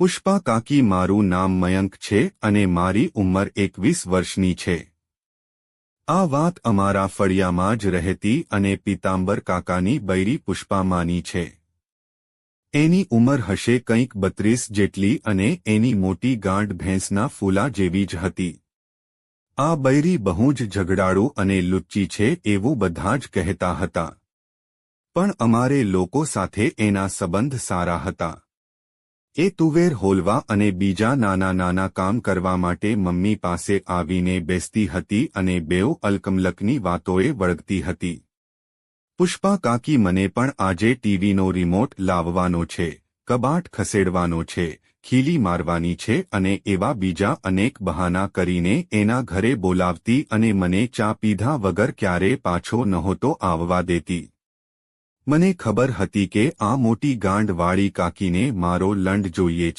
પુષ્પા કાકી, મારું નામ મયંક છે અને મારી ઉંમર 21 વર્ષની છે. આ વાત અમારા ફળિયામાં જ રહેતી અને પીતાંબર કાકાની બૈરી પુષ્પામાની છે. એની ઉંમર હશે કંઈક 32 જેટલી અને એની મોટી ગાંઠ ભેંસના ફૂલા જેવી જ હતી. આ બૈરી બહુ જ ઝઘડાળુ અને લુચ્ચી છે એવું બધા જ કહેતા હતા. પણ અમારે લોકો સાથે એના સંબંધ સારા હતા. એ તુવેર હોલવા અને બીજા નાના નાના કામ કરવા માટે મમ્મી પાસે આવીને બેસતી હતી અને બેઉ અલકમલકની વાતોએ વળગતી હતી. પુષ્પા કાકી, મને પણ આજે ટીવીનો રિમોટ લાવવાનો છે, કબાટ ખસેડવાનો છે, ખીલી મારવાની છે અને એવા બીજા અનેક બહાના કરીને એના ઘરે બોલાવતી અને મને ચા પીધા વગર ક્યારે પાછો નહોતો આવવા દેતી. મને ખબર હતી કે આ મોટી ગાંડવાળી કાકીને મારો લંડ જોઈએ છે.